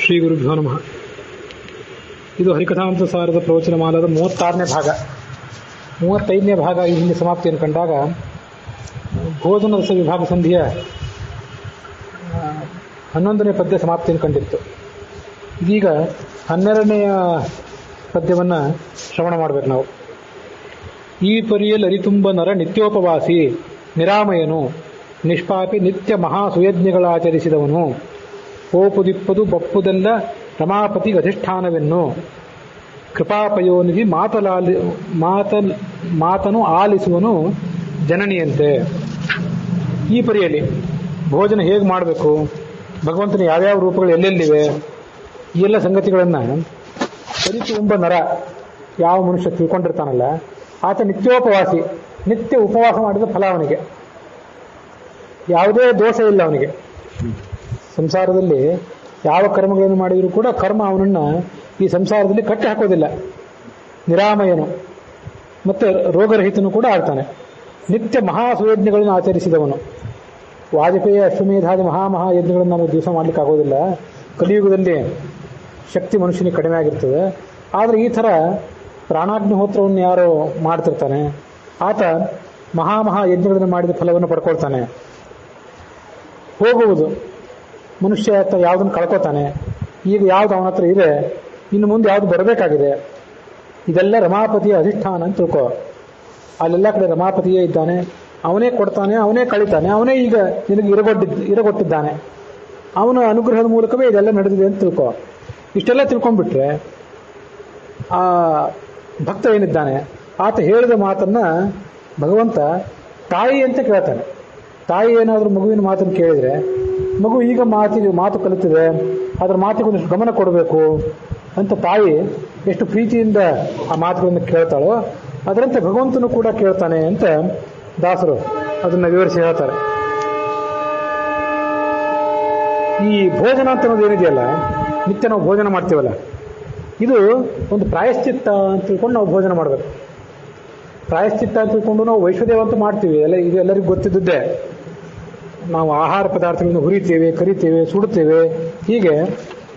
ಶ್ರೀ ಗುರುಭ್ಯೋ ನಮಃ. ಇದು ಹರಿಕಥಾಮೃತ ಸಾರದ ಪ್ರವಚನಮಾಲದ 36ನೇ ಭಾಗ. 35ನೇ ಭಾಗ ಈ ಹಿಂದೆ ಸಮಾಪ್ತಿಯನ್ನು ಕಂಡಾಗ ಭೋಜನ ರಸ ವಿಭಾಗ ಸಂಧಿಯ 11ನೇ ಪದ್ಯ ಸಮಾಪ್ತಿಯನ್ನು ಕಂಡಿತ್ತು. ಇದೀಗ 12ನೇ ಪದ್ಯವನ್ನು ಶ್ರವಣ ಮಾಡಬೇಕು ನಾವು. ಈ ಪರಿಯಲ್ಲಿ ಅರಿತುಂಬ ನರ ನಿತ್ಯೋಪವಾಸಿ ನಿರಾಮಯನು ನಿಷ್ಪಾಪಿ ನಿತ್ಯ ಮಹಾಸುಯಜ್ಞಗಳಾಚರಿಸಿದವನು ಪೋಪುದಿಪ್ಪದು ಬಪ್ಪುದೆಲ್ಲ ರಮಾಪತಿ ಅಧಿಷ್ಠಾನವೆನ್ನು ಕೃಪಾಪಯೋನಿಧಿ ಮಾತನು ಆಲಿಸುವನು ಜನನಿಯಂತೆ. ಈ ಪರಿಯಲ್ಲಿ ಭೋಜನ ಹೇಗೆ ಮಾಡಬೇಕು, ಭಗವಂತನ ಯಾವ್ಯಾವ ರೂಪಗಳು ಎಲ್ಲೆಲ್ಲಿವೆ, ಈ ಎಲ್ಲ ಸಂಗತಿಗಳನ್ನು ಅರಿತುಂಬ ನರ ಯಾವ ಮನುಷ್ಯ ತಿಳ್ಕೊಂಡಿರ್ತಾನಲ್ಲ ಆತ ನಿತ್ಯೋಪವಾಸಿ, ನಿತ್ಯ ಉಪವಾಸ ಮಾಡಿದ ಫಲ ಅವನಿಗೆ, ಯಾವುದೇ ದೋಷ ಇಲ್ಲ ಅವನಿಗೆ. ಸಂಸಾರದಲ್ಲಿ ಯಾವ ಕರ್ಮಗಳನ್ನು ಮಾಡಿದರೂ ಕೂಡ ಕರ್ಮ ಅವನನ್ನು ಈ ಸಂಸಾರದಲ್ಲಿ ಕಟ್ಟಿ ಹಾಕೋದಿಲ್ಲ. ನಿರಾಮಯನು ಮತ್ತೆ ರೋಗರಹಿತನು ಕೂಡ ಆಗ್ತಾನೆ. ನಿತ್ಯ ಮಹಾಸುಯಜ್ಞಗಳನ್ನು ಆಚರಿಸಿದವನು. ವಾಜಪೇಯಿ ಅಶ್ವಮೇಧಾದಿ ಮಹಾಯಜ್ಞಗಳನ್ನು ನಾವು ದಿವಸ ಮಾಡ್ಲಿಕ್ಕೆ ಆಗೋದಿಲ್ಲ. ಕಲಿಯುಗದಲ್ಲಿ ಶಕ್ತಿ ಮನುಷ್ಯನಿಗೆ ಕಡಿಮೆ ಆಗಿರ್ತದೆ. ಆದರೆ ಈ ಥರ ಪ್ರಾಣಾಗ್ನಿಹೋತ್ರವನ್ನು ಯಾರೋ ಮಾಡ್ತಿರ್ತಾನೆ ಆತ ಮಹಾಯಜ್ಞಗಳನ್ನು ಮಾಡಿದ ಫಲವನ್ನು ಪಡ್ಕೊಳ್ತಾನೆ. ಹೋಗುವುದು ಮನುಷ್ಯ ಯಾವುದನ್ನು ಕಳ್ಕೊತಾನೆ. ಈಗ ಯಾವುದು ಅವನ ಹತ್ರ ಇದೆ, ಇನ್ನು ಮುಂದೆ ಯಾವುದು ಬರಬೇಕಾಗಿದೆ, ಇದೆಲ್ಲ ರಮಾಪತಿಯ ಅಧಿಷ್ಠಾನ ಅಂತ ತಿಳ್ಕೊ. ಅಲ್ಲೆಲ್ಲ ಕಡೆ ರಮಾಪತಿಯೇ ಇದ್ದಾನೆ, ಅವನೇ ಕೊಡ್ತಾನೆ, ಅವನೇ ಕಳಿತಾನೆ, ಅವನೇ ಈಗ ನಿನಗೆ ಇರಗೊಟ್ಟಿದ್ದಾನೆ, ಅವನ ಅನುಗ್ರಹದ ಮೂಲಕವೇ ಇದೆಲ್ಲ ನಡೆದಿದೆ ಅಂತ ತಿಳ್ಕೊ. ಇಷ್ಟೆಲ್ಲ ತಿಳ್ಕೊಂಡ್ಬಿಟ್ರೆ ಆ ಭಕ್ತ ಏನಿದ್ದಾನೆ ಆತ ಹೇಳಿದ ಮಾತನ್ನ ಭಗವಂತ ತಾಯಿ ಅಂತ ಕೇಳ್ತಾನೆ. ತಾಯಿ ಏನಾದರೂ ಮಗುವಿನ ಮಾತನ್ನು ಕೇಳಿದರೆ ಮಗು ಈಗ ಮಾತು ಕಲಿತಿದೆ, ಅದರ ಮಾತಿಗೆ ಒಂದಿಷ್ಟು ಗಮನ ಕೊಡಬೇಕು ಅಂತ ತಾಯಿ ಎಷ್ಟು ಪ್ರೀತಿಯಿಂದ ಆ ಮಾತುಗಳನ್ನು ಕೇಳ್ತಾಳೋ ಅದರಂತೆ ಭಗವಂತನು ಕೂಡ ಕೇಳ್ತಾನೆ ಅಂತ ದಾಸರು ಅದನ್ನು ವಿವರಿಸಿ ಹೇಳ್ತಾರೆ. ಈ ಭೋಜನ ಅಂತ ಅನ್ನೋದು ಏನಿದೆಯಲ್ಲ, ನಿತ್ಯ ನಾವು ಭೋಜನ ಮಾಡ್ತೀವಲ್ಲ, ಇದು ಒಂದು ಪ್ರಾಯಶ್ಚಿತ್ತ ಅಂತ ತಿಳ್ಕೊಂಡು ನಾವು ಭೋಜನ ಮಾಡಬೇಕು. ಪ್ರಾಯಶ್ಚಿತ್ತ ಅಂತ ತಿಳ್ಕೊಂಡು ನಾವು ವೈಶ್ವದೇವ ಅಂತ ಮಾಡ್ತೀವಿ, ಇದು ಎಲ್ಲರಿಗೂ ಗೊತ್ತಿದ್ದೇ. ನಾವು ಆಹಾರ ಪದಾರ್ಥಗಳನ್ನು ಹುರಿತೇವೆ, ಕರಿತೇವೆ, ಸುಡುತ್ತೇವೆ. ಹೀಗೆ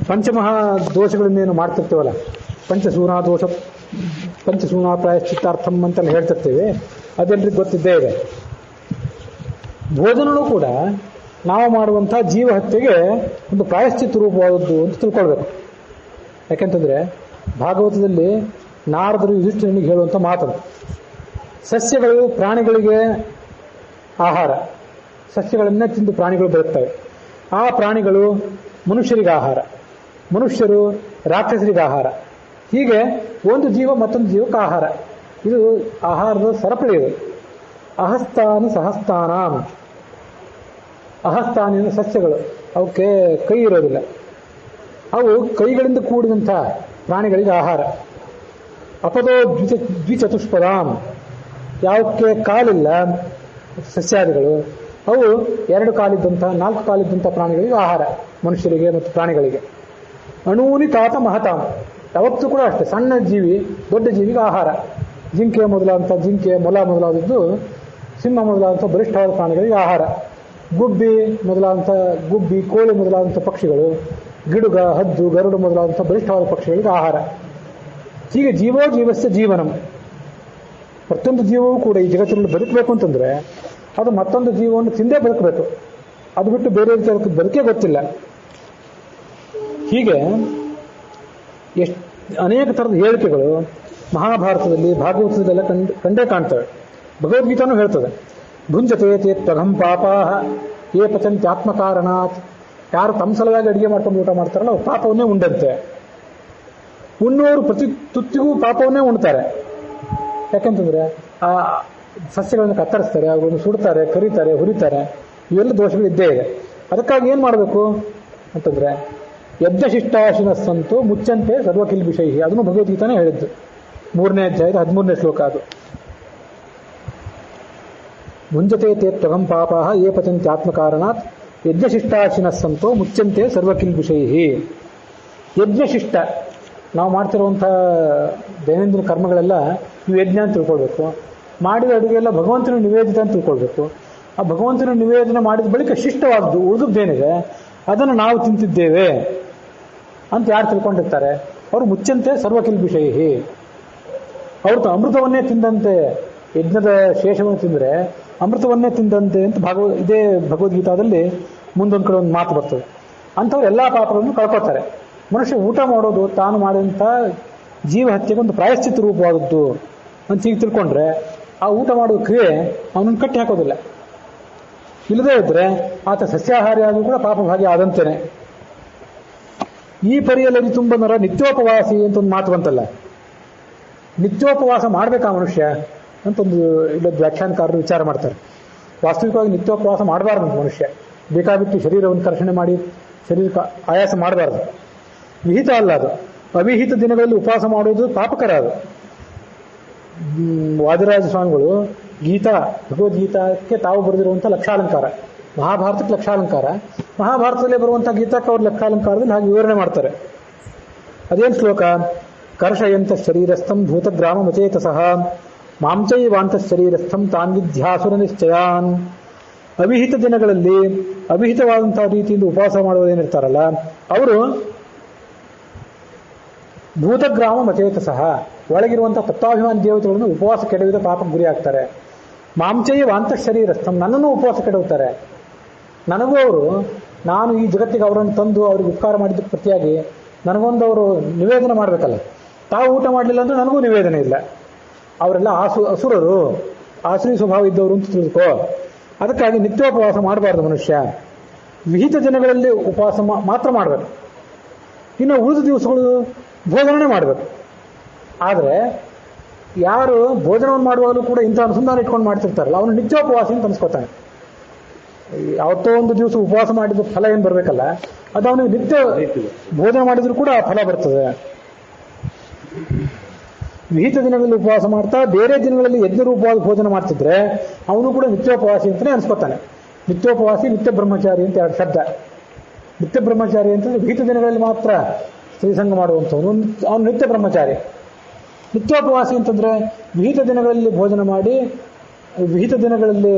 ಪಂಚಮಹಾ ದೋಷಗಳನ್ನೇನು ಮಾಡ್ತಿರ್ತೇವಲ್ಲ, ಪಂಚಸೂನಾ ಪ್ರಾಯಶ್ಚಿತ್ತಾರ್ಥಂ ಅಂತೆಲ್ಲ ಹೇಳ್ತಿರ್ತೇವೆ, ಅದೆಲ್ಲರಿಗೂ ಗೊತ್ತಿದ್ದೇ ಇದೆ. ಭೋಜನವೂ ಕೂಡ ನಾವು ಮಾಡುವಂಥ ಜೀವ ಹತ್ಯೆಗೆ ಒಂದು ಪ್ರಾಯಶ್ಚಿತ್ತ ರೂಪವಾದದ್ದು ಅಂತ ತಿಳ್ಕೊಳ್ಬೇಕು. ಯಾಕೆಂತಂದ್ರೆ ಭಾಗವತದಲ್ಲಿ ನಾರದರು ಯುಧಿಷ್ಠಿರನಿಗೆ ಹೇಳುವಂಥ ಮಾತದು, ಸಸ್ಯಗಳು ಪ್ರಾಣಿಗಳಿಗೆ ಆಹಾರ, ಸಸ್ಯಗಳನ್ನೇ ತಿಂದು ಪ್ರಾಣಿಗಳು ಬರುತ್ತವೆ. ಆ ಪ್ರಾಣಿಗಳು ಮನುಷ್ಯರಿಗೆ ಆಹಾರ, ಮನುಷ್ಯರು ರಾಕ್ಷಸರಿಗೆ ಆಹಾರ. ಹೀಗೆ ಒಂದು ಜೀವ ಮತ್ತೊಂದು ಜೀವಕ್ಕೆ ಆಹಾರ. ಇದು ಆಹಾರದ ಸರಪಳಿ. ಇದು ಅಹಸ್ತಾನಿ ಸಹಸ್ತಾನಾಂ. ಅಹಸ್ತಾನಿ ಅಂದರೆ ಸಸ್ಯಗಳು, ಅವಕ್ಕೆ ಕೈ ಇರೋದಿಲ್ಲ, ಅವು ಕೈಗಳಿಂದ ಕೂಡಿದಂಥ ಪ್ರಾಣಿಗಳಿಗೆ ಆಹಾರ. ಅಪದೋ ದ್ವಿಚತುಷ್ಪದಾಂ, ಯಾವಕ್ಕೆ ಕಾಲಿಲ್ಲ ಸಸ್ಯಾದಿಗಳು, ಅವು 2 ಕಾಲಿದ್ದಂಥ 4 ಕಾಲಿದ್ದಂಥ ಪ್ರಾಣಿಗಳಿಗೆ ಆಹಾರ, ಮನುಷ್ಯರಿಗೆ ಮತ್ತು ಪ್ರಾಣಿಗಳಿಗೆ. ಅಣೂನಿ ತಾತ ಮಹತಾಂ, ಯಾವತ್ತೂ ಕೂಡ ಅಷ್ಟೇ, ಸಣ್ಣ ಜೀವಿ ದೊಡ್ಡ ಜೀವಿಗೆ ಆಹಾರ. ಜಿಂಕೆ ಮೊಲ ಮೊದಲಾದದ್ದು, ಸಿಂಹ ಮೊದಲಾದಂಥ ಬಲಿಷ್ಠವಾದ ಪ್ರಾಣಿಗಳಿಗೆ ಆಹಾರ. ಗುಬ್ಬಿ, ಕೋಳಿ ಮೊದಲಾದಂಥ ಪಕ್ಷಿಗಳು, ಗಿಡುಗ, ಹದ್ದು, ಗರುಡು ಮೊದಲಾದಂಥ ಬಲಿಷ್ಠವಾದ ಪಕ್ಷಿಗಳಿಗೆ ಆಹಾರ. ಹೀಗೆ ಜೀವಸ್ಯ ಜೀವನಂ. ಪ್ರತಿಯೊಂದು ಜೀವವೂ ಕೂಡ ಈ ಜಗತ್ತಿನಲ್ಲಿ ಬದುಕಬೇಕು ಅಂತಂದ್ರೆ ಅದು ಮತ್ತೊಂದು ಜೀವವನ್ನು ತಿಂದೇ ಬದುಕಬೇಕು. ಅದು ಬಿಟ್ಟು ಬೇರೆ ರೀತಿಯ ಬದುಕೇ ಗೊತ್ತಿಲ್ಲ. ಹೀಗೆ ಅನೇಕ ಥರದ ಹೇಳಿಕೆಗಳು ಮಹಾಭಾರತದಲ್ಲಿ, ಭಾಗವತದಲ್ಲೆಲ್ಲ ಕಂಡೇ ಕಾಣ್ತವೆ. ಭಗವದ್ಗೀತಾನೂ ಹೇಳ್ತದೆ, ಭುಂಜತೆ ತ್ವಘಂ ಪಾಪಾಹ ಯೇ ಪಚಂತ್ಯಾತ್ಮಕಾರಣಾತ್. ಯಾರು ತಮ್ಮ ಸಲುವಾಗಿ ಅಡುಗೆ ಮಾಡ್ಕೊಂಡು ಊಟ ಮಾಡ್ತಾರಲ್ಲ ಅವ್ರು ಪಾಪವನ್ನೇ ಉಂಡಂತೆ. ಉಣ್ಣುವವರು ಪ್ರತಿ ತುತ್ತಿಗೂ ಪಾಪವನ್ನೇ ಉಣ್ತಾರೆ. ಯಾಕೆಂತಂದ್ರೆ ಆ ಸಸ್ಯಗಳನ್ನು ಕತ್ತರಿಸ್ತಾರೆ, ಅವುಗಳನ್ನು ಸುಡ್ತಾರೆ, ಕರೀತಾರೆ, ಹುರಿತಾರೆ, ಇವೆಲ್ಲ ದೋಷಗಳು ಇದ್ದೇ ಇದೆ. ಅದಕ್ಕಾಗಿ ಏನು ಮಾಡಬೇಕು ಅಂತಂದ್ರೆ ಯಜ್ಞಶಿಷ್ಟಾಶಿನಸ್ಸಂತೂ ಮುಚ್ಚಂತೆ ಸರ್ವಕಿಲ್ಬಿಷೈ, ಅದನ್ನು ಭಗವದ್ಗೀತಾನೇ ಹೇಳಿದ್ದು, 3ನೇ ಅಧ್ಯಾಯದ 13ನೇ ಶ್ಲೋಕ ಅದು. ಮುಂಜತೆ ತೇ ತ್ವಘಂ ಪಾಪಾಹ ಯೇ ಪಚಂತ್ಯಾತ್ಮಕಾರಣಾತ್ ಯಜ್ಞಶಿಷ್ಟಾಶಿನಸ್ಸಂತೋ ಮುಚ್ಚಂತೆ ಸರ್ವಕಿಲ್ಬಿಷೈ. ಯಜ್ಞಶಿಷ್ಟ ನಾವು ಮಾಡ್ತಿರುವಂಥ ದೈನಂದಿನ ಕರ್ಮಗಳೆಲ್ಲ ಇವು ಯಜ್ಞ ಅಂತ ತಿಳ್ಕೊಳ್ಬೇಕು. ಮಾಡಿದ ಅಡುಗೆ ಎಲ್ಲ ಭಗವಂತನ ನಿವೇದಿತ ಅಂತ ತಿಳ್ಕೊಳ್ಬೇಕು. ಆ ಭಗವಂತನ ನಿವೇದನೆ ಮಾಡಿದ ಬಳಿಕ ಶಿಷ್ಟವಾದ್ದು ಉಳಿದದ್ದೇನಿದೆ ಅದನ್ನು ನಾವು ತಿಂತಿದ್ದೇವೆ ಅಂತ ಯಾರು ತಿಳ್ಕೊಂಡಿರ್ತಾರೆ ಅವರು ಮುಚ್ಚಂತೆ ಸರ್ವಕಿಲ್ಬಿಷೈಹಿ. ಅವ್ರದ್ದು ಅಮೃತವನ್ನೇ ತಿಂದಂತೆ, ಯಜ್ಞದ ಶೇಷವನ್ನು ತಿಂದರೆ ಅಮೃತವನ್ನೇ ತಿಂದಂತೆ ಅಂತ ಇದೇ ಭಗವದ್ಗೀತಾದಲ್ಲಿ ಮುಂದೊಂದು ಕಡೆ ಒಂದು ಮಾತು ಬರ್ತದೆ. ಅಂಥವ್ರು ಎಲ್ಲ ಪಾಪಗಳನ್ನು ಕಳ್ಕೊತಾರೆ. ಮನುಷ್ಯ ಊಟ ಮಾಡೋದು ತಾನು ಮಾಡಿದಂಥ ಜೀವ ಹತ್ಯೆಗೆ ಒಂದು ಪ್ರಾಯಶ್ಚಿತ್ತ ರೂಪವಾದದ್ದು ಅಂತ ಹೀಗೆ ತಿಳ್ಕೊಂಡ್ರೆ ಆ ಊಟ ಮಾಡುವ ಕ್ರಿಯೆ ಅವನನ್ನು ಕಟ್ಟಿ ಹಾಕೋದಿಲ್ಲ. ಇಲ್ಲದೇ ಇದ್ರೆ ಆತ ಸಸ್ಯಾಹಾರಿ ಆದರೂ ಕೂಡ ಪಾಪಭಾಗಿ ಆದಂತೇನೆ. ಈ ಪರಿಯಲ್ಲಿ ತುಂಬ ನರ ನಿತ್ಯೋಪವಾಸಿ ಅಂತ ಒಂದು ಮಾತು ಬಂತಲ್ಲ, ನಿತ್ಯೋಪವಾಸ ಮಾಡಬೇಕಾ ಮನುಷ್ಯ ಅಂತ ಒಂದು ಇಲ್ಲೊಂದು ವ್ಯಾಖ್ಯಾನಕಾರರು ವಿಚಾರ ಮಾಡ್ತಾರೆ. ವಾಸ್ತವಿಕವಾಗಿ ನಿತ್ಯೋಪವಾಸ ಮಾಡಬಾರ್ದು ಮನುಷ್ಯ. ಬೇಕಾಬಿಟ್ಟು ಶರೀರವನ್ನು ಕರ್ಷಣೆ ಮಾಡಿ ಶರೀರಕ್ಕೆ ಆಯಾಸ ಮಾಡಬಾರ್ದು. ವಿಹಿತ ಅಲ್ಲ ಅದು. ಅವಿಹಿತ ದಿನಗಳಲ್ಲಿ ಉಪವಾಸ ಮಾಡುವುದು ಪಾಪಕರ. ಅದು ವಾದಿರಾಜ ಸ್ವಾಮಿಗಳು ಗೀತಾ ಭಗವದ್ಗೀತಾಕ್ಕೆ ತಾವು ಬರೆದಿರುವಂಥ ಲಕ್ಷಾಲಂಕಾರ, ಮಹಾಭಾರತಕ್ಕೆ ಲಕ್ಷಾಲಂಕಾರ, ಮಹಾಭಾರತದಲ್ಲೇ ಬರುವಂಥ ಗೀತಾಕ್ಕೆ ಅವ್ರ ಲಕ್ಷಾಲಂಕಾರದಲ್ಲಿ ಹಾಗೆ ವಿವರಣೆ ಮಾಡ್ತಾರೆ. ಅದೇನು ಶ್ಲೋಕ? ಕರ್ಷಯಂತ ಶರೀರಸ್ಥಂ ಭೂತಗ್ರಾಮ ಮಚೇತಸಃ ಮಾಂಚೈವಾಂತ ಶರೀರಸ್ಥಂ ತಾನ್ ವಿದ್ಯಾಸುರ ನಿಶ್ಚಯಾನ್. ಅವಿಹಿತ ದಿನಗಳಲ್ಲಿ ಅವಿಹಿತವಾದಂತಹ ರೀತಿಯಿಂದ ಉಪವಾಸ ಮಾಡುವುದೇನಿರ್ತಾರಲ್ಲ ಅವರು ಭೂತಗ್ರಾಮ ಮಚೇತಸಃ ಒಳಗಿರುವಂತಹ ತತ್ವಾಭಿಮಾನ ದೇವತೆಗಳನ್ನು ಉಪವಾಸ ಕೆಡವಿದ ಪಾಪಕ್ಕೆ ಗುರಿ ಆಗ್ತಾರೆ. ಮಾಂಚೈವಾಂತ ಶರೀರಸ್ಥಂ ನನ್ನನ್ನು ಉಪವಾಸ ಕೆಡವುತ್ತಾರೆ. ನನಗೂ ಅವರು, ನಾನು ಈ ಜಗತ್ತಿಗೆ ಅವರನ್ನು ತಂದು ಅವ್ರಿಗೆ ಉಪಕಾರ ಮಾಡಿದ್ದಕ್ಕೆ ಪ್ರತಿಯಾಗಿ ನನಗೊಂದು ಅವರು ನಿವೇದನೆ ಮಾಡಬೇಕಲ್ಲ. ತಾವು ಊಟ ಮಾಡಲಿಲ್ಲ ಅಂದ್ರೆ ನನಗೂ ನಿವೇದನೆ ಇಲ್ಲ. ಅವರೆಲ್ಲ ಅಸುರರು, ಆಸುರಿ ಸ್ವಭಾವ ಇದ್ದವರು ಅಂತ ತಿಳ್ಕೋ. ಅದಕ್ಕಾಗಿ ನಿತ್ಯೋಪವಾಸ ಮಾಡಬಾರ್ದು ಮನುಷ್ಯ. ವಿಹಿತ ದಿನಗಳಲ್ಲಿ ಉಪವಾಸ ಮಾತ್ರ ಮಾಡಬೇಕು. ಇನ್ನು ಉಳಿದ ದಿವಸಗಳು ಭೋಜನನೇ ಮಾಡಬೇಕು. ಆದರೆ ಯಾರು ಭೋಜನವನ್ನು ಮಾಡುವಾಗಲೂ ಕೂಡ ಇಂಥ ಅನುಸಂಧಾನ ಇಟ್ಕೊಂಡು ಮಾಡ್ತಿರ್ತಾರಲ್ಲ ಅವನು ನಿತ್ಯೋಪವಾಸಿ ಅಂತ ಅನ್ಸ್ಕೊತಾನೆ. ಯಾವತ್ತೋ ಒಂದು ದಿವಸ ಉಪವಾಸ ಮಾಡಿದ ಫಲ ಏನು ಬರಬೇಕಲ್ಲ, ಅದು ಅವನಿಗೆ ನಿತ್ಯ ಭೋಜನ ಮಾಡಿದ್ರು ಕೂಡ ಆ ಫಲ ಬರ್ತದೆ. ವಿಹಿತ ದಿನಗಳಲ್ಲಿ ಉಪವಾಸ ಮಾಡ್ತಾ ಬೇರೆ ದಿನಗಳಲ್ಲಿ ಯಜ್ಞ ರೂಪವಾಗಿ ಭೋಜನ ಮಾಡ್ತಿದ್ರೆ ಅವನು ಕೂಡ ನಿತ್ಯೋಪವಾಸಿ ಅಂತಲೇ ಅನ್ಸ್ಕೊತಾನೆ. ನಿತ್ಯೋಪವಾಸಿ, ನಿತ್ಯ ಬ್ರಹ್ಮಚಾರಿ ಅಂತ ಎರಡು ಶಬ್ದ. ನಿತ್ಯ ಬ್ರಹ್ಮಚಾರಿ ಅಂತಂದ್ರೆ ವಿಹಿತ ದಿನಗಳಲ್ಲಿ ಮಾತ್ರ ಸ್ತ್ರೀಸಂಗ ಮಾಡುವಂಥವನು, ಅವನು ನಿತ್ಯ ಬ್ರಹ್ಮಚಾರಿ. ನಿತ್ಯೋಪವಾಸಿ ಅಂತಂದ್ರೆ ವಿಹಿತ ದಿನಗಳಲ್ಲಿ ಭೋಜನ ಮಾಡಿ ವಿಹಿತ ದಿನಗಳಲ್ಲಿ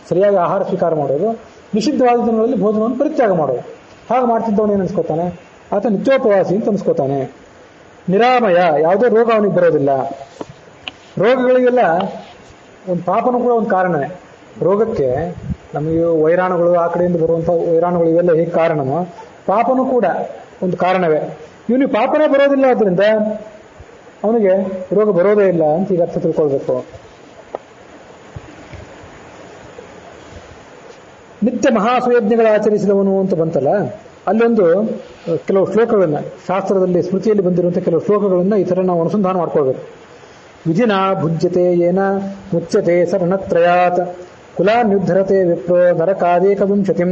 ಸರಿಯಾಗಿ ಆಹಾರ ಸ್ವೀಕಾರ ಮಾಡೋದು, ನಿಷಿದ್ಧವಾದ ದಿನಗಳಲ್ಲಿ ಭೋಜನವನ್ನು ಪರಿತ್ಯಾಗ ಮಾಡೋದು. ಹಾಗೆ ಮಾಡ್ತಿದ್ದವನು ಏನು ಅನ್ಸ್ಕೊತಾನೆ? ಆತ ನಿತ್ಯೋಪವಾಸಿ ಅಂತ ಅನ್ಸ್ಕೊತಾನೆ. ನಿರಾಮಯ, ಯಾವುದೇ ರೋಗ ಅವನಿಗೆ ಬರೋದಿಲ್ಲ. ರೋಗಗಳಿಗೆಲ್ಲ ಒಂದು ಪಾಪನೂ ಕೂಡ ಒಂದು ಕಾರಣವೇ. ರೋಗಕ್ಕೆ ನಮಗೆ ವೈರಾಣುಗಳು, ಆ ಕಡೆಯಿಂದ ಬರುವಂಥ ವೈರಾಣುಗಳು ಇವೆಲ್ಲ ಹೇಗೆ ಕಾರಣನೋ ಪಾಪನೂ ಕೂಡ ಒಂದು ಕಾರಣವೇ. ಇವನಿಗೆ ಪಾಪನೇ ಬರೋದಿಲ್ಲ, ಆದ್ದರಿಂದ ಅವನಿಗೆ ರೋಗ ಬರೋದೇ ಇಲ್ಲ ಅಂತ ಈಗ ಅರ್ಥ ತಿಳ್ಕೊಳ್ಬೇಕು. ನಿತ್ಯ ಮಹಾಸುಯಜ್ಞಗಳ ಆಚರಿಸಿದವನು ಅಂತ ಬಂತಲ್ಲ, ಅಲ್ಲೊಂದು ಕೆಲವು ಶ್ಲೋಕಗಳನ್ನ ಶಾಸ್ತ್ರದಲ್ಲಿ ಸ್ಮೃತಿಯಲ್ಲಿ ಬಂದಿರುವಂಥ ಕೆಲವು ಶ್ಲೋಕಗಳನ್ನ ಈ ಥರ ನಾವು ಅನುಸಂಧಾನ ಮಾಡ್ಕೊಳ್ಬೇಕು. ವಿಧಿನ ಭುಜ್ಯತೆ ಏನ ಮುಚ್ಯತೆ ಸರಣತ್ರಯಾತ್ ಕುಲಾನ್ಯುದ್ಧರತೆ ವಿಪ್ರೋ ನರಕಾದೇಕ ವಿಂಶತಿಂ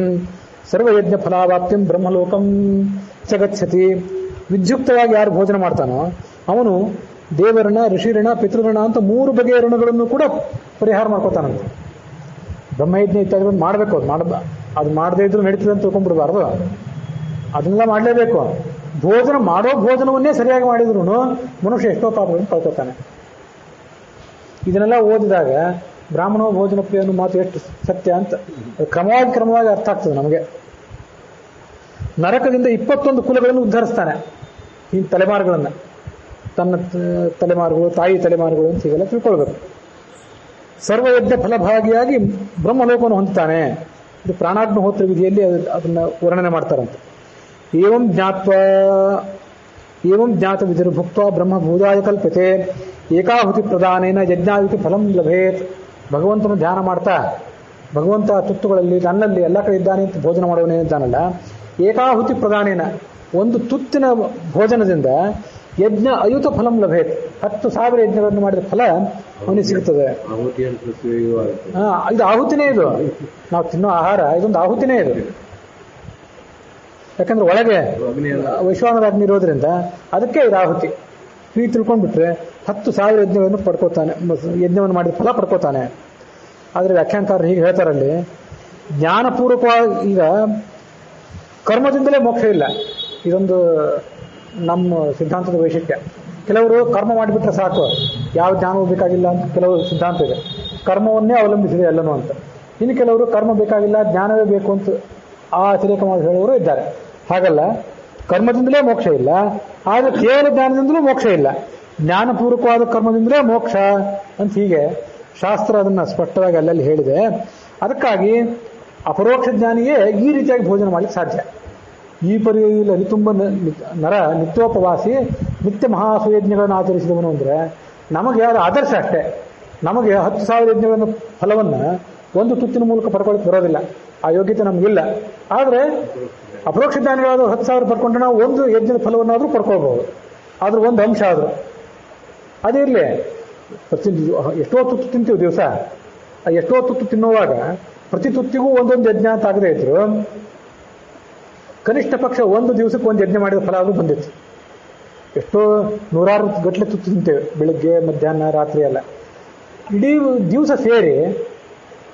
ಸರ್ವಯಜ್ಞ ಫಲಾವಾಪ್ತಿಂ ಬ್ರಹ್ಮಲೋಕಂ ಚಗಚ್ಚತಿ. ವಿದ್ಯುಕ್ತವಾಗಿ ಯಾರು ಭೋಜನ ಮಾಡ್ತಾನೋ ಅವನು ದೇವರಣ, ಋಷಿಋಣ, ಪಿತೃಋಣ ಅಂತ 3 ಬಗೆಯ ಋಣಗಳನ್ನು ಕೂಡ ಪರಿಹಾರ ಮಾಡ್ಕೋತಾನಂತೆ. ಬ್ರಹ್ಮಯಜ್ಞ ಇತ್ಯಾದಿಗಳನ್ನು ಮಾಡಬೇಕು. ಅದು ಮಾಡದೇ ಇದ್ರೂ ನಡೀತದೆ ಅಂತ ತಿಳ್ಕೊಂಡ್ಬಿಡ್ಬಾರ್ದು. ಅದನ್ನೆಲ್ಲ ಮಾಡಲೇಬೇಕು. ಭೋಜನವನ್ನೇ ಸರಿಯಾಗಿ ಮಾಡಿದ್ರು ಮನುಷ್ಯ ಎಷ್ಟೋ ಪಾಪಗಳನ್ನು ಕಳ್ಕೊತಾನೆ. ಇದನ್ನೆಲ್ಲ ಓದಿದಾಗ ಬ್ರಾಹ್ಮಣೋ ಭೋಜನ ಪ್ರಿಯ ಅನ್ನೋ ಮಾತು ಎಷ್ಟು ಸತ್ಯ ಅಂತ ಕ್ರಮವಾಗಿ ಅರ್ಥ ಆಗ್ತದೆ ನಮಗೆ. ನರಕದಿಂದ 21 ಕುಲಗಳನ್ನು ಉದ್ಧರಿಸ್ತಾನೆ. ಈ ತಲೆಮಾರುಗಳನ್ನು, ತನ್ನ ತಲೆಮಾರುಗಳು, ತಾಯಿ ತಲೆಮಾರುಗಳು ಅಂತ ಹೀಗೆಲ್ಲ ತಿಳ್ಕೊಳ್ಬೇಕು. ಸರ್ವಯಜ್ಞ ಫಲಭಾಗಿಯಾಗಿ ಬ್ರಹ್ಮಲೋಕವನ್ನು ಹೊಂದುತ್ತಾನೆ. ಇದು ಪ್ರಾಣಾಗ್ನಿಹೋತ್ರ ವಿಧಿಯಲ್ಲಿ ಅದನ್ನ ವರ್ಣನೆ ಮಾಡ್ತಾರಂತೆ. ಏವಂ ಜ್ಞಾತ ವಿಧಿರ್ಭುಕ್ತ ಬ್ರಹ್ಮಭೂತಾಯ ಕಲ್ಪತೆ ಏಕಾಹುತಿ ಪ್ರದಾನೇನ ಯಜ್ಞಾಹುತಿ ಫಲಂ ಲಭೇತ್. ಭಗವಂತನ ಧ್ಯಾನ ಮಾಡ್ತಾ ಭಗವಂತ ತುತ್ತುಗಳಲ್ಲಿ ನನ್ನಲ್ಲಿ ಎಲ್ಲ ಕಡೆ ಇದ್ದಾನೆ ಅಂತ ಭೋಜನ ಮಾಡುವನೇನಿದ್ದಾನಲ್ಲ, ಏಕಾಹುತಿ ಪ್ರದಾನೇನ ಒಂದು ತುತ್ತಿನ ಭೋಜನದಿಂದ ಯಜ್ಞ ಅಯುತ ಫಲಂ ಲಭೇತ್. 10,000 ಯಜ್ಞಗಳನ್ನು ಮಾಡಿದ ಫಲ ಅವನಿಗೆ ಸಿಗುತ್ತದೆ. ಇದು ಆಹುತಿನೇ. ಇದು ನಾವು ತಿನ್ನೋ ಆಹಾರ ಇದೊಂದು ಆಹುತಿನೇ. ಇದು ಯಾಕಂದ್ರೆ ಒಳಗೆ ವೈಶ್ವಾನರ ಅಗ್ನಿ ಇರೋದ್ರಿಂದ ಅದಕ್ಕೆ ಇದು ಆಹುತಿ. ಹೀಗೆ ತಿಳ್ಕೊಂಡ್ಬಿಟ್ರೆ 10,000 ಯಜ್ಞಗಳನ್ನು ಪಡ್ಕೋತಾನೆ, ಯಜ್ಞವನ್ನು ಮಾಡಿದ ಫಲ ಪಡ್ಕೋತಾನೆ. ಆದರೆ ವ್ಯಾಖ್ಯಾನಕಾರರು ಹೀಗೆ ಹೇಳ್ತಾರಲ್ಲಿ, ಜ್ಞಾನಪೂರ್ವಕವಾಗಿ ಈಗ ಕರ್ಮದಿಂದಲೇ ಮೋಕ್ಷ ಇಲ್ಲ. ಇದೊಂದು ನಮ್ಮ ಸಿದ್ಧಾಂತದ ವೈಶಿಷ್ಟ್ಯ. ಕೆಲವರು ಕರ್ಮ ಮಾಡಿಬಿಟ್ರೆ ಸಾಕು, ಯಾವ ಜ್ಞಾನವೂ ಬೇಕಾಗಿಲ್ಲ ಅಂತ ಕೆಲವು ಸಿದ್ಧಾಂತ ಇದೆ. ಕರ್ಮವನ್ನೇ ಅವಲಂಬಿಸಿದೆ ಎಲ್ಲನೂ ಅಂತ. ಇನ್ನು ಕೆಲವರು ಕರ್ಮ ಬೇಕಾಗಿಲ್ಲ, ಜ್ಞಾನವೇ ಬೇಕು ಅಂತ ಆ ಅತಿರೇಕ ಮಾಡಿ ಹೇಳುವವರು ಇದ್ದಾರೆ. ಹಾಗಲ್ಲ, ಕರ್ಮದಿಂದಲೇ ಮೋಕ್ಷ ಇಲ್ಲ, ಆದರೆ ಕೇವಲ ಜ್ಞಾನದಿಂದಲೂ ಮೋಕ್ಷ ಇಲ್ಲ, ಜ್ಞಾನಪೂರ್ವಕವಾದ ಕರ್ಮದಿಂದಲೇ ಮೋಕ್ಷ ಅಂತ ಹೀಗೆ ಶಾಸ್ತ್ರ ಅದನ್ನು ಸ್ಪಷ್ಟವಾಗಿ ಅಲ್ಲಲ್ಲಿ ಹೇಳಿದೆ. ಅದಕ್ಕಾಗಿ ಅಪರೋಕ್ಷ ಜ್ಞಾನಿಗೆ ಈ ರೀತಿಯಾಗಿ ಭೋಜನ ಮಾಡಲಿಕ್ಕೆ ಸಾಧ್ಯ. ಈ ಪರಿಯಲ್ಲಿ ಅರಿತುಂಬ ನರ ನಿತ್ಯೋಪವಾಸಿ ನಿತ್ಯ ಮಹಾಸಯಜ್ಞಗಳನ್ನು ಆಚರಿಸಿದವನು ಅಂದರೆ ನಮಗೆ ಅದು ಆದರ್ಶ ಅಷ್ಟೇ. ನಮಗೆ 10,000 ಯಜ್ಞಗಳ ಫಲವನ್ನು ಒಂದು ತುತ್ತಿನ ಮೂಲಕ ಪಡ್ಕೊಳ್ಳಿಕ್ಕೆ ಬರೋದಿಲ್ಲ, ಆ ಯೋಗ್ಯತೆ ನಮಗಿಲ್ಲ. ಆದರೆ ಅಪರೋಕ್ಷ ಜ್ಞಾನಿಗಳಾದ 10,000 ಪಡ್ಕೊಂಡ್ರೆ ನಾವು ಒಂದು ಯಜ್ಞದ ಫಲವನ್ನಾದರೂ ಪಡ್ಕೊಳ್ಬಹುದು. ಆದ್ರೂ ಒಂದು ಅಂಶ ಆದರೂ ಅದಿರಲಿ. ಎಷ್ಟೋ ತುತ್ತು ತಿಂತೀವಿ ದಿವಸ, ಎಷ್ಟೋ ತುತ್ತು ತಿನ್ನುವಾಗ ಪ್ರತಿ ತುತ್ತಿಗೂ ಒಂದೊಂದು ಯಜ್ಞ ಅಂತ ಆಗದೇ ಇದ್ರು ಕನಿಷ್ಠ ಪಕ್ಷ ಒಂದು ದಿವಸಕ್ಕೆ ಒಂದು ಯಜ್ಞ ಮಾಡಿದ ಫಲ ಆದರೂ ಬಂದಿತ್ತು. ಎಷ್ಟೋ 100 ಗಟ್ಟಲೆ ತುತ್ತು ತಿಂತೇವೆ, ಬೆಳಿಗ್ಗೆ ಮಧ್ಯಾಹ್ನ ರಾತ್ರಿ ಎಲ್ಲ. ಇಡೀ ದಿವಸ ಸೇರಿ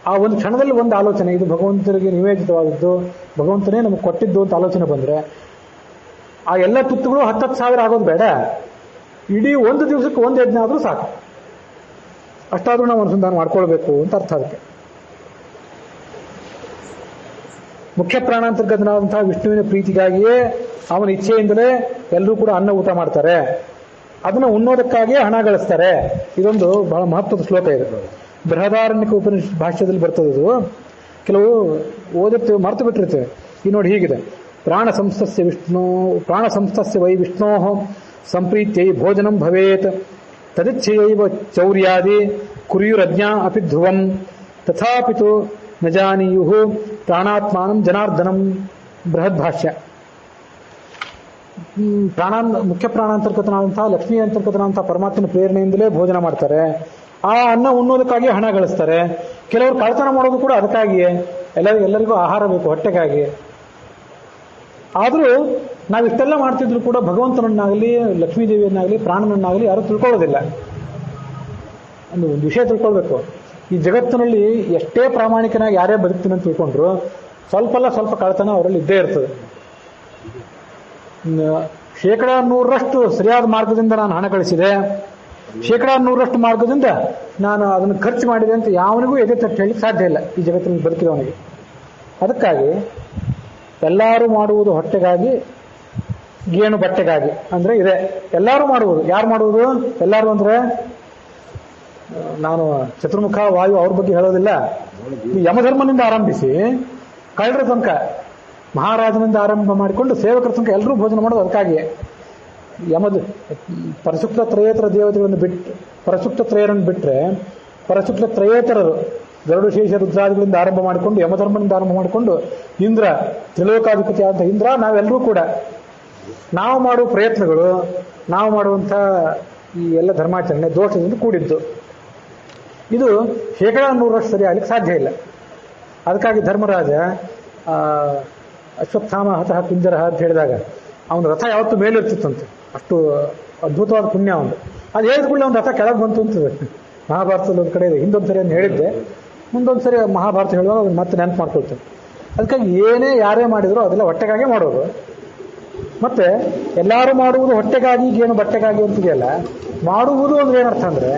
ಆ ಒಂದು ಕ್ಷಣದಲ್ಲಿ ಒಂದು ಆಲೋಚನೆ, ಇದು ಭಗವಂತನಿಗೆ ನಿವೇದಿತವಾದದ್ದು, ಭಗವಂತನೇ ನಮಗೆ ಕೊಟ್ಟಿದ್ದು ಅಂತ ಆಲೋಚನೆ ಬಂದರೆ ಆ ಎಲ್ಲ ತುತ್ತುಗಳು 10,000 ಆಗೋದು ಬೇಡ, ಇಡೀ ಒಂದು ದಿವಸಕ್ಕೆ ಒಂದು ಯಜ್ಞ ಆದರೂ ಸಾಕು. ಅಷ್ಟಾದರೂ ನಾವು ಅನುಸಂಧಾನ ಮಾಡ್ಕೊಳ್ಬೇಕು ಅಂತ ಅರ್ಥ. ಅದಕ್ಕೆ ಮುಖ್ಯ ಪ್ರಾಣಾಂತರ್ಗತನಾದಂತಹ ವಿಷ್ಣುವಿನ ಪ್ರೀತಿಗಾಗಿಯೇ ಅವನ ಇಚ್ಛೆಯಿಂದಲೇ ಎಲ್ಲರೂ ಕೂಡ ಅನ್ನ ಊಟ ಮಾಡ್ತಾರೆ, ಅದನ್ನು ಉಣ್ಣೋದಕ್ಕಾಗಿಯೇ ಹಣ ಗಳಿಸ್ತಾರೆ. ಇದೊಂದು ಬಹಳ ಮಹತ್ವದ ಶ್ಲೋಕ ಇದೆ. ಬೃಹದಾರಣ್ಯಕ ಉಪನಿಷತ್ ಭಾಷ್ಯದಲ್ಲಿ ಬರ್ತದೆ. ಇದು ಕೆಲವು ಓದಿರ್ತೇವೆ, ಮರೆತು ಬಿಟ್ಟಿರ್ತೇವೆ. ಈ ನೋಡಿ ಹೀಗಿದೆ: ಪ್ರಾಣ ಸಂಸ್ಥಸ್ಯ ವೈ ವಿಷ್ಣೋ ಸಂಪ್ರೀತ್ಯೈ ಭೋಜನಂ ಭವೇತ್ ತದಿಚ್ಛೆಯೈವ ಚೌರ್ಯಾದಿ ಕುರ್ಯುರಜ್ಞಾ ಅಪಿ ಧ್ರುವಂ ತಥಾಪಿತು ನ ಜಾನೀಯುಃ ಪ್ರಾಣಾತ್ಮಾನಂ ಜನಾರ್ದನಂ. ಬೃಹದ್ ಭಾಷ್ಯ. ಮುಖ್ಯ ಪ್ರಾಣಾಂತರ್ಗತನಾದಂತಹ ಲಕ್ಷ್ಮೀ ಅಂತರ್ಗತನಾದಂತಹ ಪರಮಾತ್ಮನ ಪ್ರೇರಣೆಯಿಂದಲೇ ಭೋಜನ ಮಾಡ್ತಾರೆ. ಆ ಅನ್ನ ಉಣ್ಣೋದಕ್ಕಾಗಿ ಹಣ ಗಳಿಸ್ತಾರೆ. ಕೆಲವರು ಕಳ್ತನ ಮಾಡೋದು ಕೂಡ ಅದಕ್ಕಾಗಿಯೇ. ಎಲ್ಲರಿಗೂ ಆಹಾರ ಬೇಕು, ಹೊಟ್ಟೆಗಾಗಿ. ಆದರೂ ನಾವಿಷ್ಟೆಲ್ಲ ಮಾಡ್ತಿದ್ರು ಕೂಡ ಭಗವಂತನನ್ನಾಗಲಿ ಲಕ್ಷ್ಮೀದೇವಿಯನ್ನಾಗಲಿ ಪ್ರಾಣನನ್ನಾಗಲಿ ಯಾರೂ ತಿಳ್ಕೊಳ್ಳೋದಿಲ್ಲ. ಒಂದು ವಿಷಯ ತಿಳ್ಕೊಳ್ಬೇಕು, ಈ ಜಗತ್ತಿನಲ್ಲಿ ಎಷ್ಟೇ ಪ್ರಾಮಾಣಿಕನಾಗಿ ಯಾರೇ ಬದುಕ್ತೀನಿ ಅಂತ ತಿಳ್ಕೊಂಡ್ರು ಸ್ವಲ್ಪ ಕಳ್ತನ ಅವರಲ್ಲಿ ಇದ್ದೇ ಇರ್ತದೆ. 100% ಸರಿಯಾದ ಮಾರ್ಗದಿಂದ ನಾನು ಹಣ ಗಳಿಸಿದೆ, 100% ಮಾರ್ಗದಿಂದ ನಾನು ಅದನ್ನು ಖರ್ಚು ಮಾಡಿದೆ ಅಂತ ಯಾವನಿಗೂ ಎದೆ ತಟ್ಟು ಹೇಳಲಿಕ್ಕೆ ಸಾಧ್ಯ ಇಲ್ಲ ಈ ಜಗತ್ತಿನಲ್ಲಿ ಬದುಕಿದವನಿಗೆ. ಅದಕ್ಕಾಗಿ ಎಲ್ಲರೂ ಮಾಡುವುದು ಹೊಟ್ಟೆಗಾಗಿ, ಗೇಣು ಬಟ್ಟೆಗಾಗಿ ಅಂದರೆ ಇದೆ. ಎಲ್ಲರೂ ಮಾಡುವುದು. ಯಾರು ಮಾಡುವುದು? ಎಲ್ಲರೂ ಅಂದರೆ ನಾನು ಚತುರ್ಮುಖ ವಾಯು ಅವ್ರ ಬಗ್ಗೆ ಹೇಳೋದಿಲ್ಲ. ಯಮಧರ್ಮನಿಂದ ಆರಂಭಿಸಿ ಕಳ್ಳರ ತನಕ, ಮಹಾರಾಜನಿಂದ ಆರಂಭ ಮಾಡಿಕೊಂಡು ಸೇವಕರ ತನಕ ಎಲ್ಲರೂ ಭೋಜನ ಮಾಡೋದು ಅದಕ್ಕಾಗಿಯೇ. ಪರಸುಕ್ತ ತ್ರಯೇತರ ದೇವತೆಗಳನ್ನು ಪರಸುಕ್ತ ತ್ರಯರನ್ನು ಬಿಟ್ಟರೆ ಪರಸುಕ್ತ ತ್ರಯೇತರರು ಗರುಡ ಶೇಷ ರುದ್ರಾದಿಗಳಿಂದ ಆರಂಭ ಮಾಡಿಕೊಂಡು ಯಮಧರ್ಮನಿಂದ ಆರಂಭ ಮಾಡಿಕೊಂಡು ಇಂದ್ರ, ತ್ರಿಲೋಕಾಧಿಪತಿ ಆದ ಇಂದ್ರ, ನಾವೆಲ್ಲರೂ ಕೂಡ ನಾವು ಮಾಡುವ ಪ್ರಯತ್ನಗಳು, ನಾವು ಮಾಡುವಂಥ ಈ ಎಲ್ಲ ಧರ್ಮಾಚರಣೆ ದೋಷದಿಂದ ಕೂಡಿದ್ದು. ಇದು 100% ಸರಿ ಆಗ್ಲಿಕ್ಕೆ ಸಾಧ್ಯ ಇಲ್ಲ. ಅದಕ್ಕಾಗಿ ಧರ್ಮರಾಜ ಅಶ್ವತ್ಥಾಮ ಹತಃ ಕುಂಜರಹ ಅಂತ ಹೇಳಿದಾಗ ಅವನ ರಥ ಯಾವತ್ತೂ ಮೇಲಿರ್ತಿತ್ತಂತೆ. ಅಷ್ಟು ಅದ್ಭುತವಾದ ಪುಣ್ಯ ಅವನು. ಅದು ಹೇಳಿದ ಕೂಡಲೇ ಒಂದು ರಥ ಕೆಳಗೆ ಬಂತು ಅಂತದೆ. ಮಹಾಭಾರತದಲ್ಲಿ ಒಂದು ಕಡೆ ಇದೆ. ಹಿಂದೊಂದ್ಸರಿ ಅಂತ ಹೇಳಿದ್ದೆ, ಮುಂದೊಂದ್ಸರಿ ಮಹಾಭಾರತ ಹೇಳುವಾಗ ಅದನ್ನು ಮತ್ತೆ ನೆನಪು ಮಾಡ್ಕೊಳ್ತೇನೆ. ಅದಕ್ಕಾಗಿ ಏನೇ ಯಾರೇ ಮಾಡಿದ್ರು ಅದೆಲ್ಲ ಹೊಟ್ಟೆಗಾಗೆ ಮಾಡೋದು. ಮತ್ತೆ ಎಲ್ಲರೂ ಮಾಡುವುದು ಹೊಟ್ಟೆಗಾಗಿ, ಏನು ಬಟ್ಟೆಗಾಗಿ ಅಂತಿದೆಯಲ್ಲ, ಮಾಡುವುದು ಅಂದ್ರೆ ಏನರ್ಥ ಅಂದ್ರೆ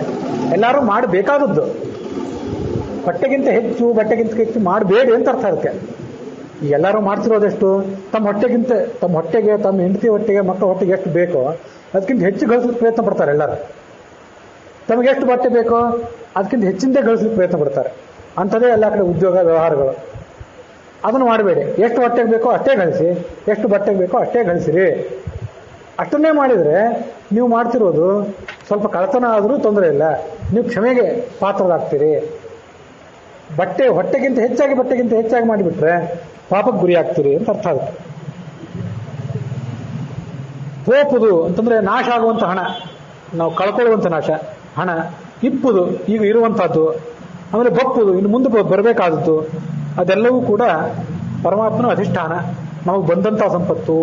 ಎಲ್ಲರೂ ಮಾಡಬೇಕಾದದ್ದು. ಹೊಟ್ಟೆಗಿಂತ ಹೆಚ್ಚು, ಬಟ್ಟೆಗಿಂತ ಹೆಚ್ಚು ಮಾಡಬೇಡಿ ಅಂತ ಅರ್ಥ. ಅದಕ್ಕೆ ಎಲ್ಲರೂ ಮಾಡ್ತಿರೋದೆಷ್ಟು? ತಮ್ಮ ಹೊಟ್ಟೆಗೆ, ತಮ್ಮ ಹೆಂಡತಿ ಹೊಟ್ಟೆಗೆ, ಮಕ್ಕಳ ಹೊಟ್ಟೆಗೆ ಎಷ್ಟು ಬೇಕೋ ಅದಕ್ಕಿಂತ ಹೆಚ್ಚು ಗಳಿಸ್ಲಿಕ್ಕೆ ಪ್ರಯತ್ನ ಪಡ್ತಾರೆ ಎಲ್ಲರೂ. ತಮಗೆ ಎಷ್ಟು ಬಟ್ಟೆ ಬೇಕೋ ಅದಕ್ಕಿಂತ ಹೆಚ್ಚಿಂದೇ ಗಳಿಸ್ಲಿಕ್ಕೆ ಪ್ರಯತ್ನ ಪಡ್ತಾರೆ. ಅಂಥದ್ದೇ ಎಲ್ಲ ಕಡೆ ಉದ್ಯೋಗ ವ್ಯವಹಾರಗಳು. ಅದನ್ನು ಮಾಡಬೇಡಿ. ಎಷ್ಟು ಹೊಟ್ಟೆಗೆ ಬೇಕೋ ಅಷ್ಟೇ ಗಳಿಸಿ, ಎಷ್ಟು ಬಟ್ಟೆಗೆ ಬೇಕೋ ಅಷ್ಟೇ ಗಳಿಸಿರಿ. ಅಷ್ಟನ್ನೇ ಮಾಡಿದರೆ ನೀವು ಮಾಡ್ತಿರೋದು ಸ್ವಲ್ಪ ಕಳತನ ಆದರೂ ತೊಂದರೆ ಇಲ್ಲ, ನೀವು ಕ್ಷಮೆಗೆ ಪಾತ್ರರಾಗ್ತೀರಿ. ಹೊಟ್ಟೆಗಿಂತ ಹೆಚ್ಚಾಗಿ ಮಾಡಿಬಿಟ್ರೆ ಪಾಪಕ್ಕೆ ಗುರಿ ಆಗ್ತೀರಿ ಅಂತ ಅರ್ಥ ಆಗುತ್ತೆ. ಹೋಪುದು ಅಂತಂದ್ರೆ ನಾಶ ಆಗುವಂಥ ಹಣ, ನಾವು ಕಳ್ಕೊಳ್ಳುವಂಥ ನಾಶ ಹಣ. ಇಪ್ಪುದು ಈಗ ಇರುವಂತಹದ್ದು. ಆಮೇಲೆ ಬಪ್ಪುದು ಇನ್ನು ಮುಂದೆ ಬರಬೇಕಾದದ್ದು. ಅದೆಲ್ಲವೂ ಕೂಡ ಪರಮಾತ್ಮನ ಅಧಿಷ್ಠಾನ. ನಮಗೆ ಬಂದಂಥ ಸಂಪತ್ತು,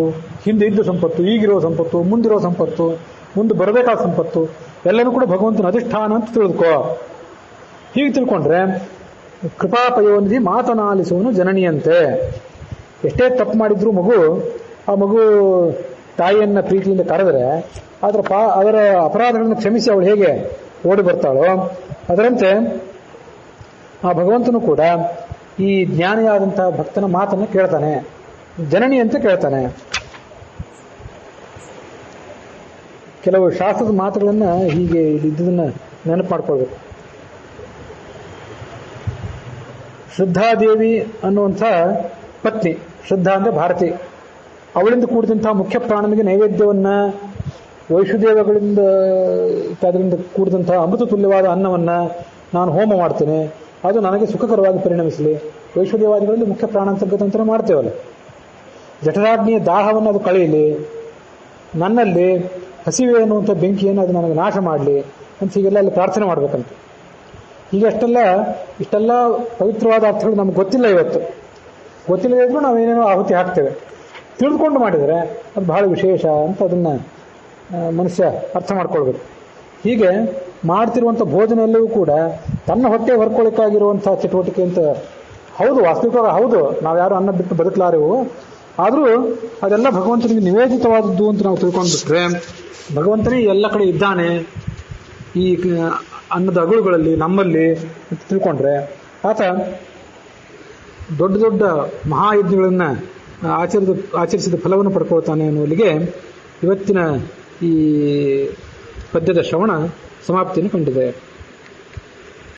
ಹಿಂದೆ ಇದ್ದ ಸಂಪತ್ತು, ಈಗಿರೋ ಸಂಪತ್ತು, ಮುಂದಿರೋ ಸಂಪತ್ತು, ಮುಂದೆ ಬರಬೇಕಾದ ಸಂಪತ್ತು ಎಲ್ಲನೂ ಕೂಡ ಭಗವಂತನ ಅಧಿಷ್ಠಾನ ಅಂತ ತಿಳಿದುಕೋ. ಹೀಗೆ ತಿಳ್ಕೊಂಡ್ರೆ ಕೃಪಾಪಯೋನಿಧಿ ಮಾತನಾಲಿಸುವನು ಜನನಿಯಂತೆ. ಎಷ್ಟೇ ತಪ್ಪು ಮಾಡಿದ್ರು ಆ ಮಗು ತಾಯಿಯನ್ನ ಪ್ರೀತಿಯಿಂದ ಕರೆದರೆ ಅದರ ಅಪರಾಧಗಳನ್ನು ಕ್ಷಮಿಸಿ ಅವಳು ಹೇಗೆ ಓಡಿ ಬರ್ತಾಳೋ ಅದರಂತೆ ಆ ಭಗವಂತನು ಕೂಡ ಈ ಜ್ಞಾನಿಯಾದಂತಹ ಭಕ್ತನ ಮಾತನ್ನು ಕೇಳ್ತಾನೆ, ಜನನಿ ಅಂತ ಕೇಳ್ತಾನೆ. ಕೆಲವು ಶಾಸ್ತ್ರದ ಮಾತುಗಳನ್ನು ಹೀಗೆ ಇದ್ದದನ್ನು ನೆನಪು ಮಾಡ್ಕೊಳ್ಬೇಕು. ಶ್ರದ್ಧಾದೇವಿ ಅನ್ನುವಂಥ ಪತ್ನಿ, ಶ್ರದ್ಧಾ ಅಂದರೆ ಭಾರತಿ, ಅವಳಿಂದ ಕೂಡಿದಂಥ ಮುಖ್ಯ ಪ್ರಾಣನಿಗೆ ನೈವೇದ್ಯವನ್ನು ವೈಷ್ಣುದೇವಗಳಿಂದ ಅದರಿಂದ ಕೂಡಿದಂಥ ಅಮೃತ ತುಲ್ಯವಾದ ಅನ್ನವನ್ನು ನಾನು ಹೋಮ ಮಾಡ್ತೇನೆ, ಅದು ನನಗೆ ಸುಖಕರವಾಗಿ ಪರಿಣಮಿಸಲಿ. ವೈಷ್ಣುದೇವಾದಿಗಳಲ್ಲಿ ಮುಖ್ಯ ಪ್ರಾಣ ಅಂತರ್ಗತ ಮಾಡ್ತೇವಲ್ಲ, ಜಠರಾಗ್ನಿಯ ದಾಹವನ್ನು ಅದು ಕಳೆಯಲಿ, ನನ್ನಲ್ಲಿ ಹಸಿವೆ ಅನ್ನುವಂಥ ಬೆಂಕಿಯನ್ನು ಅದು ನನಗೆ ನಾಶ ಮಾಡಲಿ ಅಂತ ಹೀಗೆಲ್ಲ ಅಲ್ಲಿ ಪ್ರಾರ್ಥನೆ ಮಾಡಬೇಕಂತ. ಈಗ ಇಷ್ಟೆಲ್ಲ ಪವಿತ್ರವಾದ ಅರ್ಥಗಳು ನಮ್ಗೆ ಗೊತ್ತಿಲ್ಲ. ಇವತ್ತು ಗೊತ್ತಿಲ್ಲದೇ ಇದ್ರೂ ನಾವೇನೇನೋ ಆಹುತಿ ಹಾಕ್ತೇವೆ. ತಿಳಿದುಕೊಂಡು ಮಾಡಿದರೆ ಅದು ಬಹಳ ವಿಶೇಷ ಅಂತ ಅದನ್ನು ಮನುಷ್ಯ ಅರ್ಥ ಮಾಡ್ಕೊಳ್ಬೇಕು. ಹೀಗೆ ಮಾಡ್ತಿರುವಂಥ ಭೋಜನ ಎಲ್ಲವೂ ಕೂಡ ತನ್ನ ಹೊಟ್ಟೆ ಹೊರ್ಕೊಳ್ಳಿಕ್ಕಾಗಿರುವಂಥ ಚಟುವಟಿಕೆ ಅಂತ ಹೌದು, ವಾಸ್ತವಿಕವಾಗಿ ಹೌದು, ನಾವು ಯಾರು ಅನ್ನ ಬಿಟ್ಟು ಬದುಕಲಾರೆವು. ಆದರೂ ಅದೆಲ್ಲ ಭಗವಂತನಿಗೆ ನಿವೇದಿತವಾದದ್ದು ಅಂತ ನಾವು ತಿಳ್ಕೊಂಡ್ಬಿಟ್ರೆ, ಭಗವಂತನೇ ಎಲ್ಲ ಕಡೆ ಇದ್ದಾನೆ ಈ ಅನ್ನದ ಅಗುಳುಗಳಲ್ಲಿ ನಮ್ಮಲ್ಲಿ ಅಂತ ತಿಳ್ಕೊಂಡ್ರೆ, ಆತ ದೊಡ್ಡ ದೊಡ್ಡ ಮಹಾಯಜ್ಞಗಳನ್ನು ಆಚರಿಸಿದ ಫಲವನ್ನು ಪಡ್ಕೊಳ್ತಾನೆ ಅನ್ನುವಲ್ಲಿಗೆ ಇವತ್ತಿನ ಈ ಪದ್ಯದ ಶ್ರವಣ ಸಮಾಪ್ತಿಯನ್ನು ಕಂಡಿದೆ.